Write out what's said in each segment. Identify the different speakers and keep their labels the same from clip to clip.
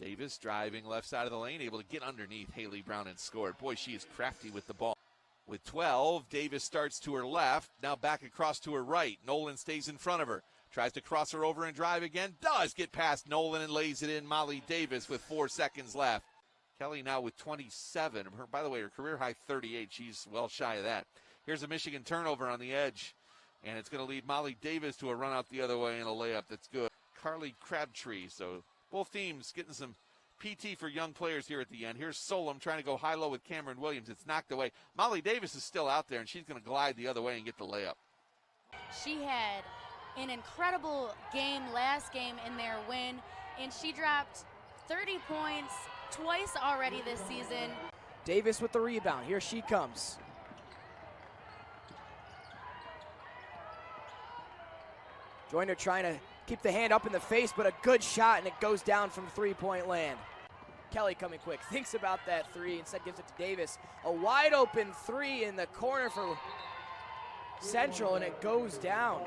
Speaker 1: Davis driving left side of the lane, able to get underneath Haley Brown and score. Boy, she is crafty with the ball. With 12, Davis starts to her left, now back across to her right. Nolan stays in front of her. Tries to cross her over and drive again. Does get past Nolan and lays it in. Molly Davis with 4 seconds left. Kelly now with 27. By the way, her career high 38. She's well shy of that. Here's a Michigan turnover on the edge. And it's going to lead Molly Davis to a run out the other way and a layup that's good. Carly Crabtree. So both teams getting some PT for young players here at the end. Here's Solom trying to go high-low with Cameron Williams. It's knocked away. Molly Davis is still out there, and she's going to glide the other way and get the layup.
Speaker 2: She had an incredible game last game in their win, and she dropped 30 points twice already this season.
Speaker 3: Davis with the rebound. Here she comes. Joyner trying to keep the hand up in the face, but a good shot, and it goes down from three-point land. Kelly coming quick, thinks about that three, instead gives it to Davis. A wide open three in the corner for Central, and it goes down.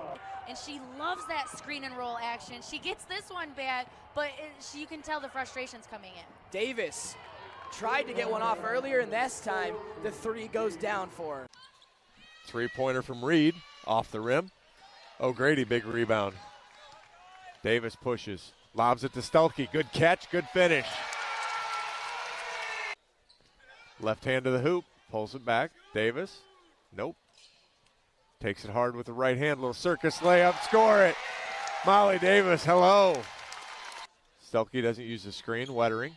Speaker 2: And she loves that screen and roll action. She gets this one back, but you can tell the frustration's coming in.
Speaker 3: Davis tried to get one off earlier, and this time the three goes down for her.
Speaker 4: Three-pointer from Reed, off the rim. O'Grady, big rebound. Davis pushes, lobs it to Stelke. Good catch, good finish. Left hand to the hoop, pulls it back. Davis, nope. Takes it hard with the right hand, little circus layup, score it. Molly Davis, hello. Stelke doesn't use the screen, Wettering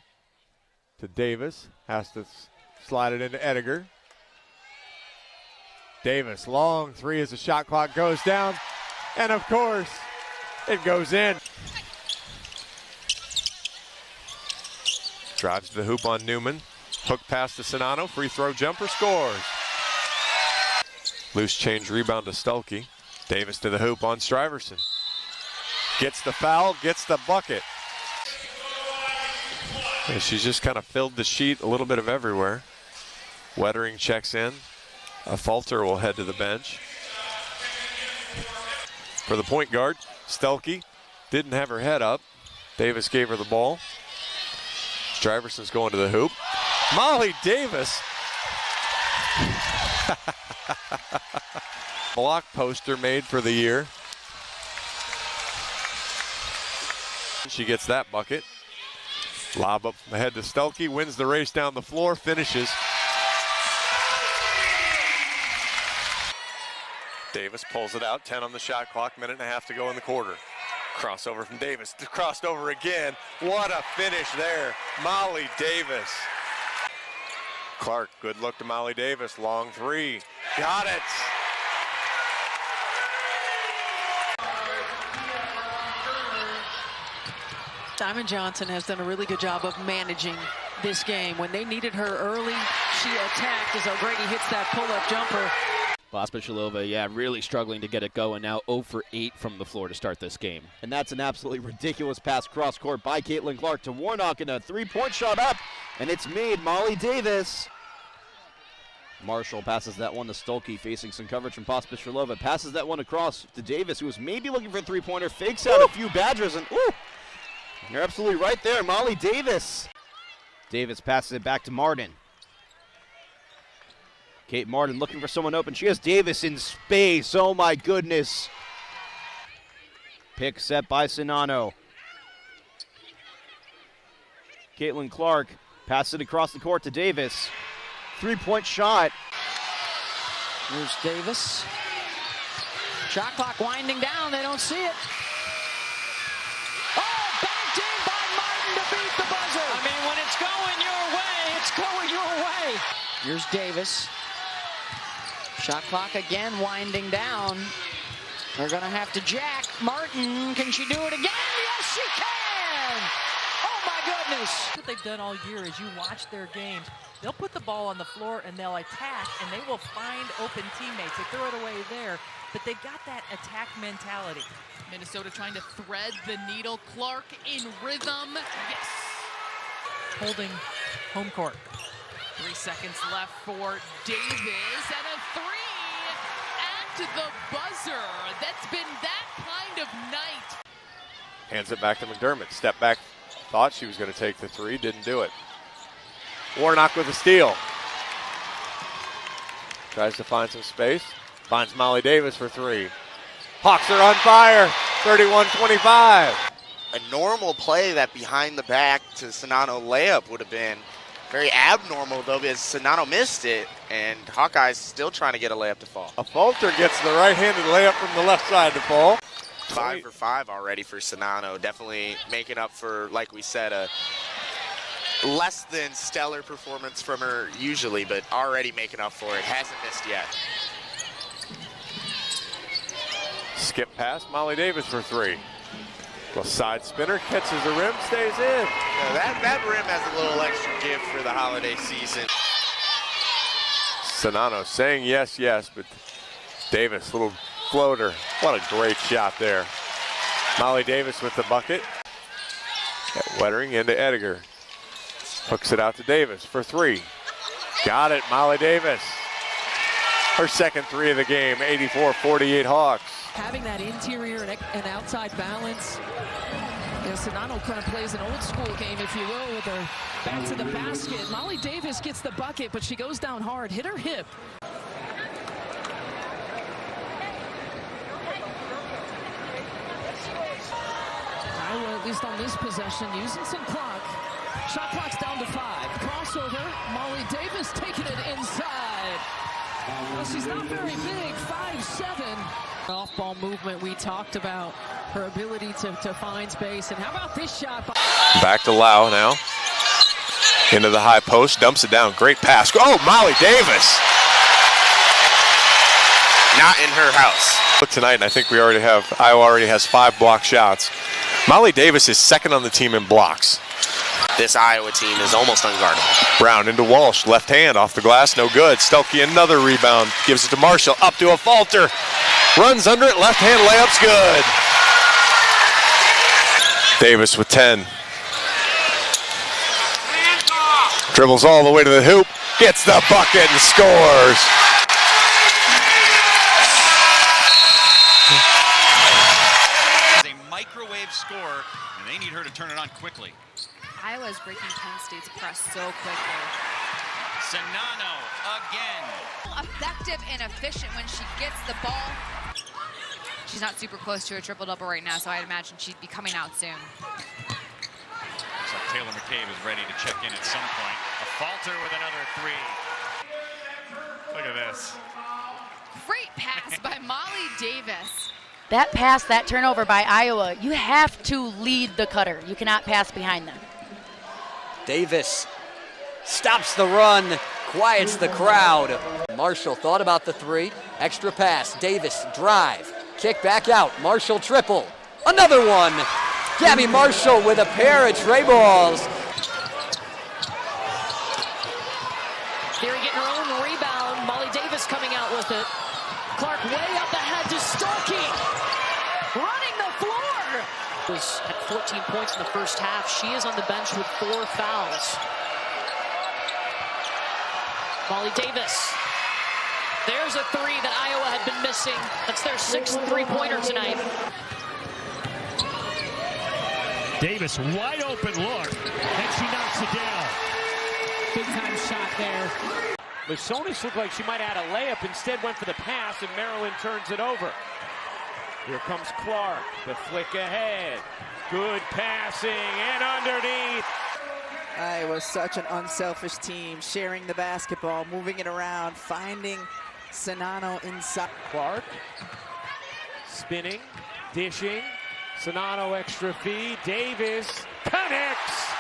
Speaker 4: to Davis, has to slide it into Ediger. Davis, long three as the shot clock goes down, and of course, it goes in. Drives to the hoop on Newman. Hook pass to Sinano. Free throw jumper, scores. Loose change rebound to Stelke. Davis to the hoop on Stuyvesant. Gets the foul, gets the bucket. And she's just kind of filled the sheet a little bit of everywhere. Wettering checks in. A Falter will head to the bench. For the point guard, Stelke didn't have her head up. Davis gave her the ball. Stuyvesant's going to the hoop. Molly Davis. Block poster made for the year. She gets that bucket. Lob up ahead to Stelke, wins the race down the floor, finishes. Davis pulls it out, 10 on the shot clock, minute and a half to go in the quarter. Crossover from Davis, crossed over again. What a finish there, Molly Davis. Clark, good look to Molly Davis, long three, got it.
Speaker 5: Diamond Johnson has done a really good job of managing this game. When they needed her early, she attacked as O'Grady hits that pull-up jumper.
Speaker 6: Pospisilova, yeah, really struggling to get it going now. 0 for 8 from the floor to start this game.
Speaker 7: And that's an absolutely ridiculous pass cross court by Caitlin Clark to Warnock, and a three-point shot up, and it's made. Molly Davis. Marshall passes that one to Stolke, facing some coverage from Pospisilova. Passes that one across to Davis, who was maybe looking for a three-pointer. Fakes out a few Badgers, and you're absolutely right there, Molly Davis. Davis passes it back to Martin. Kate Martin looking for someone open. She has Davis in space. Oh my goodness. Pick set by Sinano. Caitlin Clark passes it across the court to Davis. Three-point shot.
Speaker 5: Here's Davis. Shot clock winding down. They don't see it. Oh, backed in by Martin to beat the buzzer. I mean, when it's going your way, it's going your way. Here's Davis. Shot clock again winding down. They're going to have to jack. Martin, can she do it again? Yes, she can! Oh, my goodness.
Speaker 8: What they've done all year is you watch their games. They'll put the ball on the floor and they'll attack, and they will find open teammates. They throw it away there, but they've got that attack mentality.
Speaker 9: Minnesota trying to thread the needle. Clark in rhythm. Yes.
Speaker 8: Holding home court.
Speaker 9: 3 seconds left for Davis, and a three at the buzzer. That's been that kind of night.
Speaker 4: Hands it back to McDermott. Step back Thought she was going to take the three, didn't do it. Warnock with a steal. Tries to find some space. Finds Molly Davis for three. Hawks are on fire, 31-25.
Speaker 10: A normal play, that behind the back to Czinano layup would have been very abnormal, though, because Czinano missed it, and Hawkeyes still trying to get a layup to fall.
Speaker 4: A Falter gets the right-handed layup from the left side to fall.
Speaker 10: 5 for 5 already for Czinano. Definitely making up for, like we said, a less than stellar performance from her usually, but already making up for it. Hasn't missed yet.
Speaker 4: Skip pass, Molly Davis for three. Well, side spinner, catches the rim, stays in.
Speaker 10: That rim has a little extra give for the holiday season.
Speaker 4: Czinano saying yes, yes, but Davis, little floater. What a great shot there. Molly Davis with the bucket. Wettering into Ediger. Hooks it out to Davis for three. Got it, Molly Davis. Her second three of the game, 84-48 Hawks.
Speaker 11: Having that interior and outside balance. You know, Czinano kind of plays an old school game, if you will, with her back to the basket. Molly Davis gets the bucket, but she goes down hard, hit her hip. Iowa, at least on this possession, using some clock. Shot clock's down to 5. Crossover, Molly Davis taking it inside. Well, she's not very big, 5'7". Off-ball movement we talked about, her ability to find space. And how about this shot?
Speaker 4: Back to Lau now. Into the high post, dumps it down. Great pass. Oh, Molly Davis.
Speaker 10: Not in her house.
Speaker 4: Tonight, and I think Iowa already has 5 block shots. Molly Davis is second on the team in blocks.
Speaker 10: This Iowa team is almost unguardable.
Speaker 4: Brown into Walsh, left hand off the glass, no good. Stelke another rebound, gives it to Marshall, up to a Falter. Runs under it, left hand layup's good. Davis with 10. Dribbles all the way to the hoop, gets the bucket and scores.
Speaker 12: A microwave score, and they need her to turn it on quickly.
Speaker 13: Iowa's breaking Penn State's press so quickly.
Speaker 12: Czinano again.
Speaker 13: Effective and efficient when she gets the ball. She's not super close to a triple-double right now, so I'd imagine she'd be coming out soon.
Speaker 12: Looks like Taylor McCabe is ready to check in at some point. A Falter with another three. Look at this.
Speaker 13: Great pass by Molly Davis.
Speaker 2: That pass, that turnover by Iowa, you have to lead the cutter. You cannot pass behind them.
Speaker 14: Davis stops the run, quiets the crowd. Marshall thought about the three. Extra pass, Davis drive, kick back out, Marshall triple. Another one. Gabby Marshall with a pair of tray balls.
Speaker 11: Gary getting her own rebound. Molly Davis coming out with it. Clark way up ahead to Starkey. Running the floor.
Speaker 5: Was at 14 points in the first half. She is on the bench with 4 fouls. Molly Davis. There's a three that Iowa had been missing. That's their 6th three-pointer tonight.
Speaker 15: Davis, wide open look, and she knocks it down.
Speaker 11: Big time shot there.
Speaker 15: Lasonis looked like she might add a layup, instead went for the pass, and Maryland turns it over. Here comes Clark, the flick ahead. Good passing, and underneath.
Speaker 16: Iowa, such an unselfish team, sharing the basketball, moving it around, finding Czinano inside.
Speaker 15: Clark, spinning, dishing. Czinano extra feed. Davis connects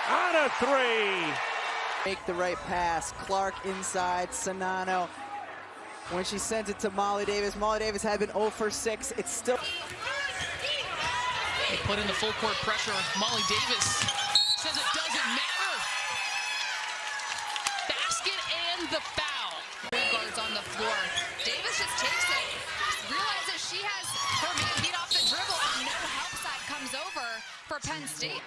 Speaker 15: on a three.
Speaker 16: Make the right pass. Clark inside. Czinano. When she sends it to Molly Davis had been 0 for 6. It's still.
Speaker 9: They put in the full court pressure. Molly Davis says it doesn't matter. Basket and the foul.
Speaker 13: Guards on the floor. Davis just takes it. Realizes she has her man beat off the dribble, and no help side comes over for Penn State.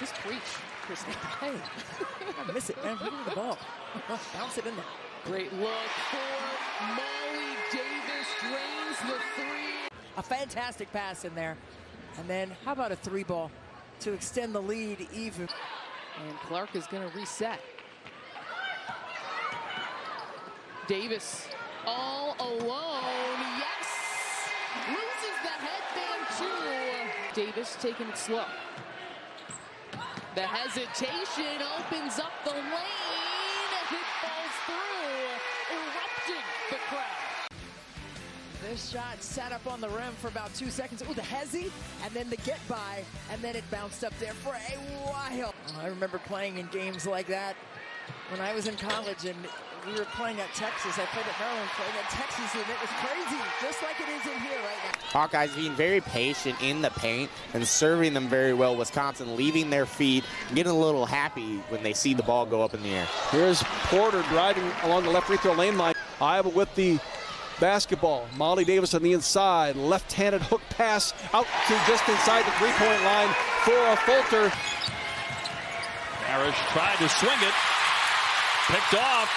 Speaker 16: Just preach, Kristen. Hey, I miss it, man. Give me the ball. Bounce it in there.
Speaker 11: Great look for Molly Davis. Drains the three.
Speaker 16: A fantastic pass in there. And then, how about a 3 ball? to extend the lead even.
Speaker 11: And Clark is going to reset. Davis all alone. Yes! Loses the headband too. Davis taking it slow. The hesitation opens up the lane. It falls through, erupting the crowd.
Speaker 16: This shot sat up on the rim for about 2 seconds. Ooh, the hezzy, and then the get by, and then it bounced up there for a while. I remember playing in games like that when I was in college, and we were playing at Texas. I played at Maryland, playing at Texas, and it was crazy, just like it is in here right now.
Speaker 17: Hawkeyes being very patient in the paint and serving them very well. Wisconsin leaving their feet, getting a little happy when they see the ball go up in the air.
Speaker 18: Here's Porter driving along the left free throw lane line. Iowa with the basketball. Molly Davis on the inside. Left-handed hook pass out to just inside the three-point line for a Fulter.
Speaker 19: Parrish tried to swing it. Picked off.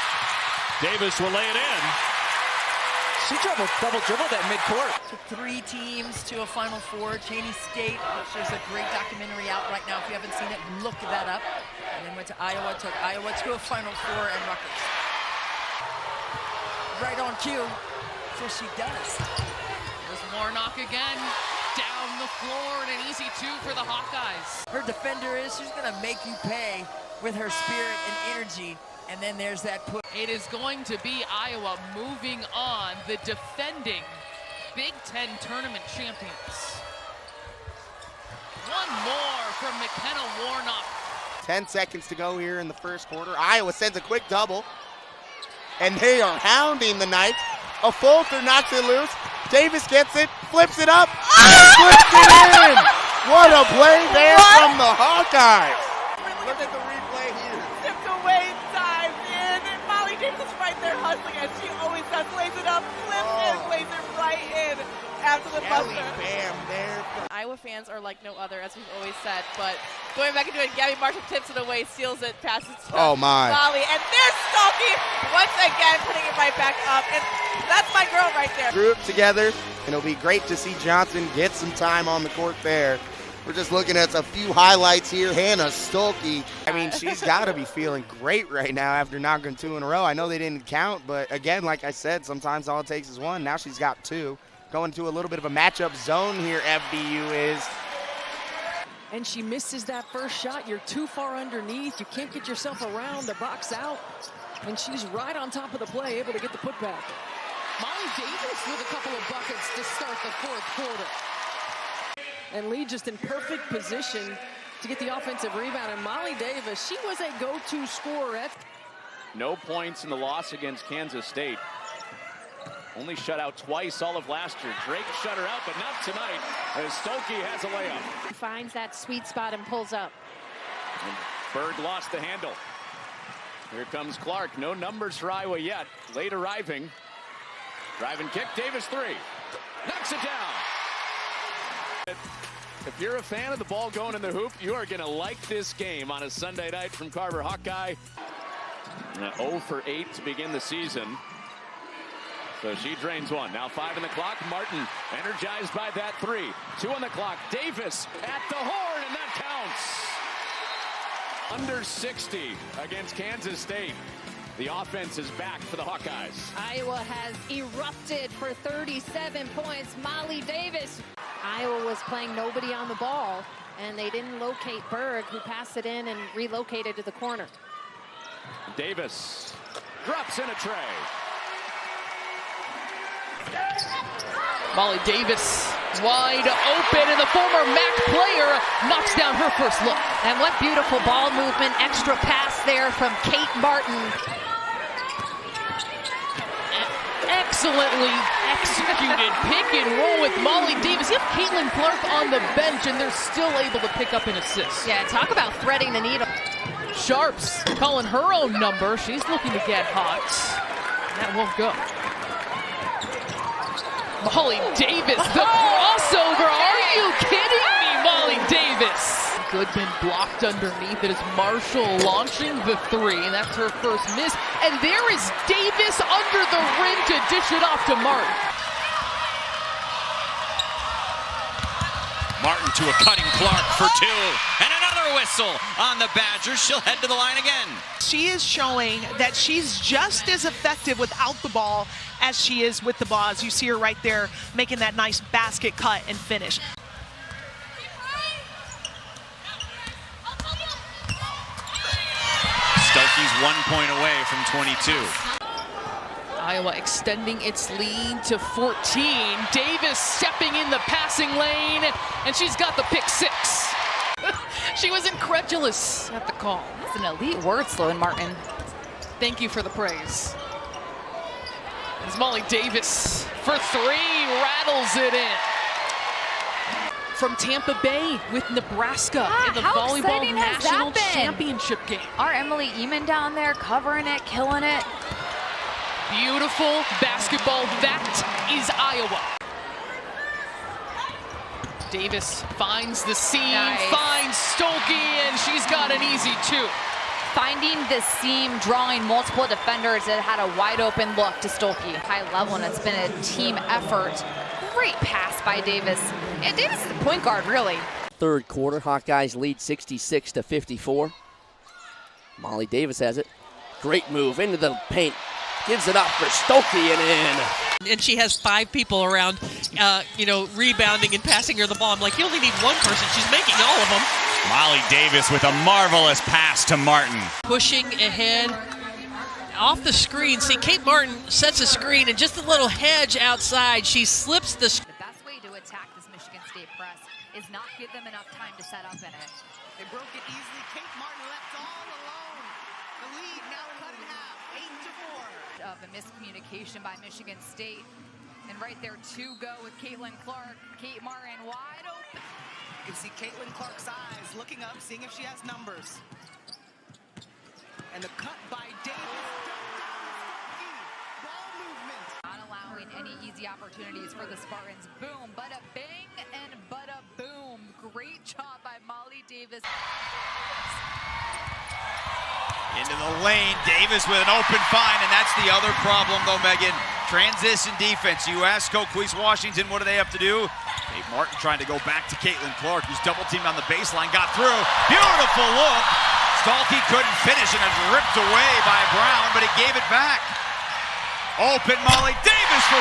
Speaker 19: Davis will lay it in.
Speaker 8: She double dribbled at midcourt. Took 3 teams to a Final Four. Cheney State, which there's a great documentary out right now. If you haven't seen it, look that up. And then went to Iowa, took Iowa to a Final Four and Rutgers. Right on cue. That's what she does.
Speaker 9: There's Warnock again. Down the floor and an easy 2 for the Hawkeyes.
Speaker 16: Her defender she's going to make you pay with her spirit and energy. And then there's that put.
Speaker 9: It is going to be Iowa moving on, the defending Big Ten tournament champions. One more from McKenna Warnock.
Speaker 17: 10 seconds to go here in the first quarter. Iowa sends a quick double, and they are hounding the Knights. A Fulter knocks it loose. Davis gets it, flips it up, and flips it in. What a play there from the Hawkeyes. Look at the replay here.
Speaker 20: Tipped away, dives in, and Molly Davis is right there hustling as she always does. Lays it up, flips and lays it right in after the buzzer.
Speaker 17: Bam there.
Speaker 20: Iowa fans are like no other, as we've always said, but going back and doing, Gabby Marshall tips it away, steals it, passes to Molly, and there's Stokey once again putting it right back up, and that's my girl right there.
Speaker 17: Group together, and it'll be great to see Johnson get some time on the court there. We're just looking at a few highlights here. Hannah Stolke, I mean, she's got to be feeling great right now after knocking 2 in a row. I know they didn't count, but again, like I said, sometimes all it takes is 1. Now she's got 2. Going to a little bit of a matchup zone here, FDU is.
Speaker 11: And she misses that first shot. You're too far underneath. You can't get yourself around the box out. And she's right on top of the play, able to get the putback. Molly Davis with a couple of buckets to start the fourth quarter. And Lee just in perfect position to get the offensive rebound. And Molly Davis, she was a go-to scorer.
Speaker 19: No points in the loss against Kansas State. Only shut out twice all of last year. Drake shut her out, but not tonight, as Stokey has a layup.
Speaker 2: He finds that sweet spot and pulls up.
Speaker 19: And Berg lost the handle. Here comes Clark. No numbers for Iowa yet. Late arriving. Drive and kick. Davis 3. Knocks it down. If you're a fan of the ball going in the hoop, you are going to like this game on a Sunday night from Carver Hawkeye. 0 for 8 to begin the season. So she drains 1. Now 5 on the clock. Martin energized by that 3. 2 on the clock. Davis at the horn, and that counts. Under 60 against Kansas State. The offense is back for the Hawkeyes.
Speaker 2: Iowa has erupted for 37 points. Molly Davis. Iowa was playing nobody on the ball, and they didn't locate Berg, who passed it in and relocated to the corner.
Speaker 19: Davis drops in a tray.
Speaker 9: Molly Davis wide open, and the former MAC player knocks down her first look.
Speaker 2: And what beautiful ball movement, extra pass there from Kate Martin.
Speaker 9: Excellently executed pick and roll with Molly Davis. You have Caitlin Clark on the bench, and they're still able to pick up an assist.
Speaker 2: Yeah, talk about threading the needle.
Speaker 9: Sharps calling her own number. She's looking to get hot. That won't go. Molly Davis, the crossover. Are you kidding me, Molly Davis? Goodman blocked underneath. It is Marshall launching the 3, and that's her first miss. And there is Davis under the rim to dish it off to Martin.
Speaker 19: Martin to a cutting Clark for 2. And another whistle on the Badgers. She'll head to the line again.
Speaker 21: She is showing that she's just as effective without the ball as she is with the ball. As you see her right there making that nice basket cut and finish.
Speaker 19: Stokey's 1 point away from 22.
Speaker 9: Iowa extending its lead to 14. Davis stepping in the passing lane, and she's got the pick 6. She was incredulous at the call.
Speaker 2: That's an elite word, Sloan Martin.
Speaker 9: Thank you for the praise. As Molly Davis for 3 rattles it in. From Tampa Bay with Nebraska in the volleyball national championship game.
Speaker 2: Our Emily Eamon down there covering it, killing it.
Speaker 9: Beautiful basketball. That is Iowa. Davis finds the seam, finds Stokey, and she's got an easy 2.
Speaker 2: Finding the seam, drawing multiple defenders, it had a wide open look to Stokey. High level, and it's been a team effort. Great pass by Davis. And Davis is the point guard, really.
Speaker 14: Third quarter, Hawkeyes lead 66-54. Molly Davis has it. Great move into the paint. Gives it up for Stokey and in.
Speaker 21: And she has 5 people around, rebounding and passing her the ball. I'm like, you only need one person. She's making all of them.
Speaker 19: Molly Davis with a marvelous pass to Martin.
Speaker 21: Pushing ahead off the screen. See, Kate Martin sets a screen and just a little hedge outside. She slips the screen.
Speaker 2: The best way to attack this Michigan State press is not give them enough time to set up in it.
Speaker 22: They broke it easily. Kate Martin left all alone. The lead now cut in half, 8-4.
Speaker 2: Of a miscommunication by Michigan State. And right there, 2 go with Caitlin Clark. Kate Martin wide open.
Speaker 22: You can see Caitlin Clark's eyes looking up, seeing if she has numbers. And the cut by Davis. Ball movement.
Speaker 2: Not allowing any easy opportunities for the Spartans. Boom, bada bing, and bada boom. Great job by Molly Davis.
Speaker 23: Into the lane, Davis with an open find, and that's the other problem though, Megan. Transition defense. You ask Coquise Washington, what do they have to do? Kate Martin trying to go back to Caitlin Clark, who's double teamed on the baseline, got through. Beautiful look. Stalkey couldn't finish, and it's ripped away by Brown, but he gave it back. Open Molly Davis for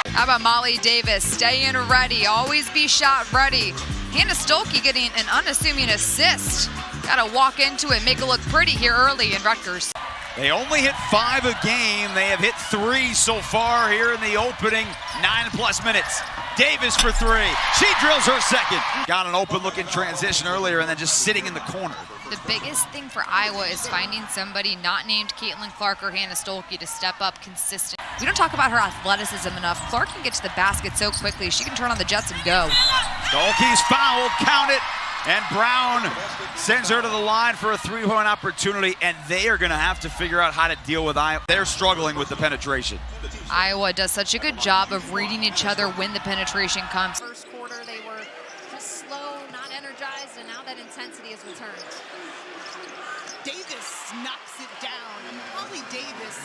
Speaker 23: 3.
Speaker 13: How about Molly Davis staying ready, always be shot ready. Hannah Stolke getting an unassuming assist. Gotta walk into it, make it look pretty here early in Rutgers.
Speaker 23: They only hit 5 a game. They have hit 3 so far here in the opening 9+ minutes. Davis for 3. She drills her second. Got an open look in transition earlier and then just sitting in the corner.
Speaker 13: The biggest thing for Iowa is finding somebody not named Caitlin Clark or Hannah Stolke to step up consistent. We don't talk about her athleticism enough. Clark can get to the basket so quickly. She can turn on the jets and go.
Speaker 23: Stolke's fouled, count it. And Brown sends her to the line for a 3-point opportunity, and they are going to have to figure out how to deal with Iowa. They're struggling with the penetration.
Speaker 13: Iowa does such a good job of reading each other when the penetration comes.
Speaker 2: First quarter, they were just slow, not energized, and now that intensity has returned.
Speaker 22: Davis knocks it down. Molly Davis.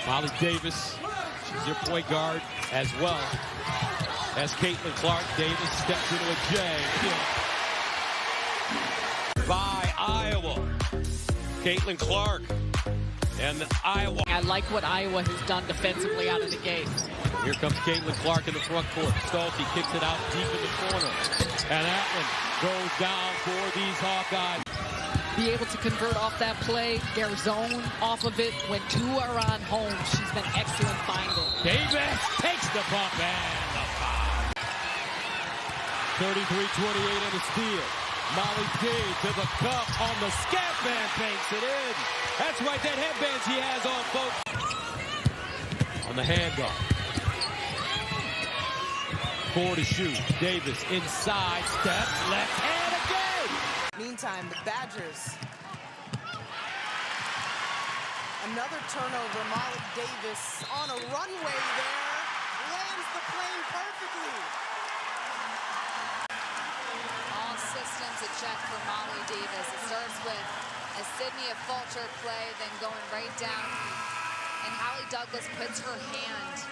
Speaker 15: Molly Davis, she's your point guard as well as Caitlin Clark. Davis steps into a J. By Iowa. Caitlin Clark and Iowa.
Speaker 9: I like what Iowa has done defensively out of the gate.
Speaker 15: Here comes Caitlin Clark in the front court. Stolke kicks it out deep in the corner. And that one goes down for these Hawkeyes.
Speaker 9: Be able to convert off that play, their zone off of it. When 2 are on home, she's been excellent finding.
Speaker 15: Davis takes the bump and the foul. 33-28 on the steal. Molly D to the cup on the scat band, banks it in. That's right, that headband she has on, folks. On the handoff. 4 to shoot. Davis inside, steps, left hand again.
Speaker 22: Meantime, the Badgers. Another turnover. Molly Davis on a runway there. Lands the plane perfectly.
Speaker 2: All systems a check for Molly Davis. It starts with a Sydney Fulcher play, then going right down
Speaker 13: And Hallie Douglas puts her hand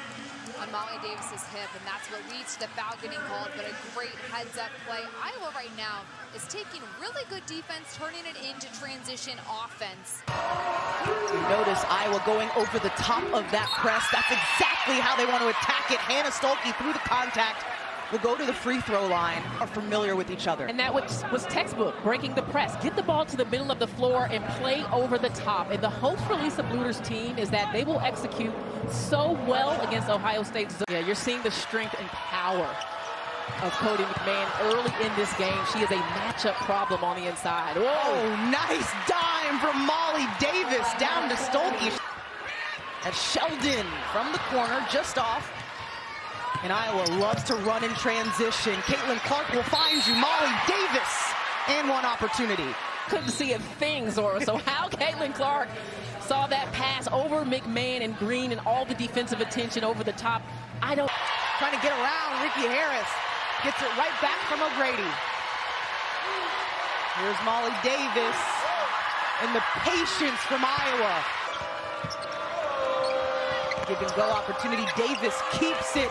Speaker 13: on Molly Davis's hip, and that's what leads to the foul getting called, but a great heads-up play. Iowa right now is taking really good defense, turning it into transition offense.
Speaker 21: You notice Iowa going over the top of that press. That's exactly how they want to attack it. Hannah Stolke through the contact will go to the free throw line, are familiar with each other.
Speaker 9: And that was textbook, breaking the press. Get the ball to the middle of the floor and play over the top. And the hope for Lisa Bluder's team is that they will execute so well against Ohio State. Yeah, you're seeing the strength and power of Cody McMahon early in this game. She is a matchup problem on the inside. Whoa.
Speaker 21: Oh, nice dime from Molly Davis down to Stolke. And Sheldon from the corner, just off. And Iowa loves to run in transition. Caitlin Clark will find you. Molly Davis, and one opportunity.
Speaker 9: Couldn't see a thing, Zora. So how Caitlin Clark saw that pass over McMahon and Green and all the defensive attention over the top, I don't.
Speaker 21: Trying to get around Ricky Harris. Gets it right back from O'Grady. Here's Molly Davis. And the patience from Iowa. Give and go opportunity. Davis keeps it.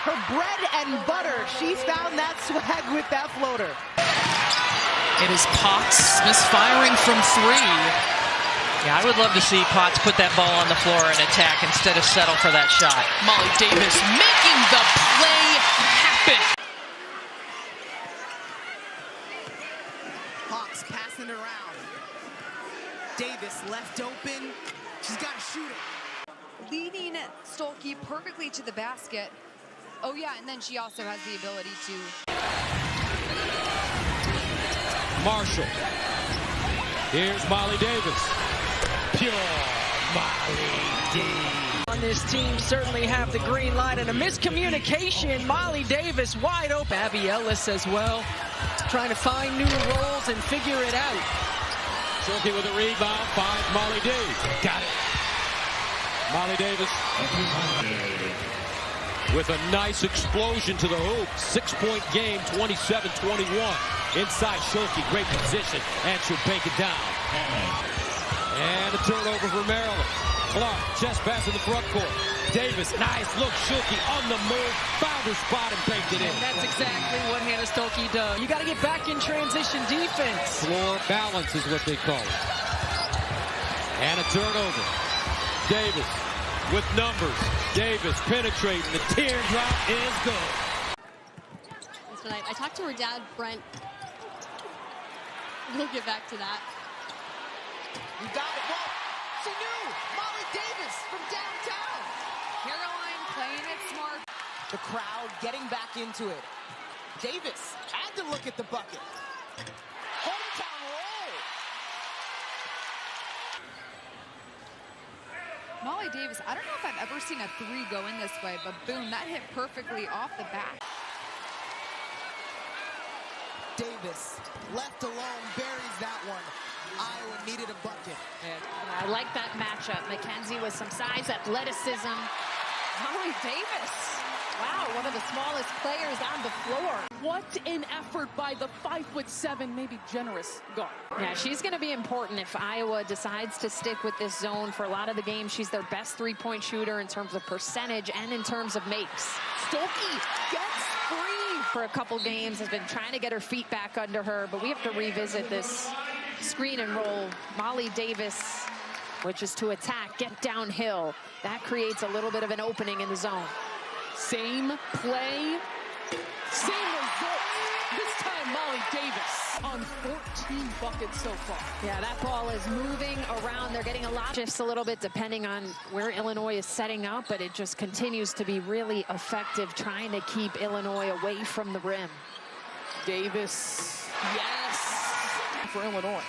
Speaker 21: Her bread and butter. She's found that swag with that floater.
Speaker 1: It is Potts misfiring from three. Yeah, I would love to see Potts put that ball on the floor and attack instead of settle for that shot.
Speaker 9: Molly Davis making the play happen.
Speaker 21: Hawks passing it around. Davis left open. She's got to shoot it.
Speaker 13: Leading Stolke perfectly to the basket. Oh yeah, and then she also has the ability to.
Speaker 15: Marshall. Here's Molly Davis. Pure Molly Davis.
Speaker 21: On this team certainly have the green light, and a miscommunication. Molly Davis wide open. Abby Ellis as well, trying to find new roles and figure it out.
Speaker 15: Stolke with a rebound, finds Molly Davis. Got it. Molly Davis with a nice explosion to the hoop. 6-point game, 27-21. Inside Stolke, great position, and she'll bank it down. And a turnover for Maryland. Clark, chest pass in the front court. Davis, nice look. Stolke on the move, found her spot and banked it in.
Speaker 21: And that's exactly what Hannah Stolke does. You got to get back in transition defense.
Speaker 15: Floor balance is what they call it. And a turnover. Davis with numbers. Davis penetrating. The teardrop is good.
Speaker 3: That's what I talked to her dad, Brent. We'll get back to that.
Speaker 21: You got it. Well, she knew. Molly Davis from downtown.
Speaker 13: Caroline playing it smart.
Speaker 21: The crowd getting back into it. Davis had to look at the bucket. Hometown roll.
Speaker 13: Molly Davis, I don't know if I've ever seen a three go in this way, but boom, that hit perfectly off the bat.
Speaker 21: Davis, left alone, buries that one. Iowa needed a bucket.
Speaker 2: And I like that matchup. Mackenzie with some size, athleticism. Molly Davis. Wow, one of the smallest players on the floor.
Speaker 9: What an effort by the 5'7", maybe generous guard.
Speaker 2: Yeah, she's going to be important if Iowa decides to stick with this zone for a lot of the game. She's their best three-point shooter in terms of percentage and in terms of makes.
Speaker 9: Stolke gets free
Speaker 2: for a couple games, has been trying to get her feet back under her, but we have to revisit this screen and roll. Molly Davis, which is to attack, get downhill. That creates a little bit of an opening in the zone.
Speaker 9: Same play, same result. This time Molly Davis on 14 buckets so far.
Speaker 2: Yeah, that ball is moving around. They're getting a lot shifts a little bit depending on where Illinois is setting up, but it just continues to be really effective trying to keep Illinois away from the rim.
Speaker 9: Davis, yes, for Illinois.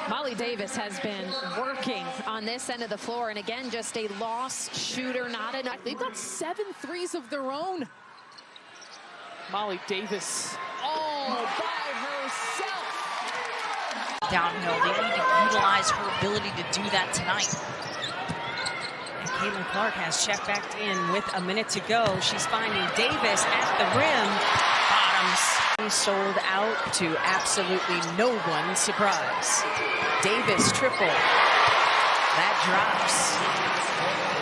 Speaker 2: Molly Davis has been working on this end of the floor, and again, just a lost shooter, not enough.
Speaker 9: They've got 7 threes of their own. Molly Davis, all by herself.
Speaker 6: Downhill, they need to utilize her ability to do that tonight. And Caitlin Clark has checked back in with a minute to go. She's finding Davis at the rim. Bottoms. Sold out to absolutely no one's surprise. Davis triple. That drops.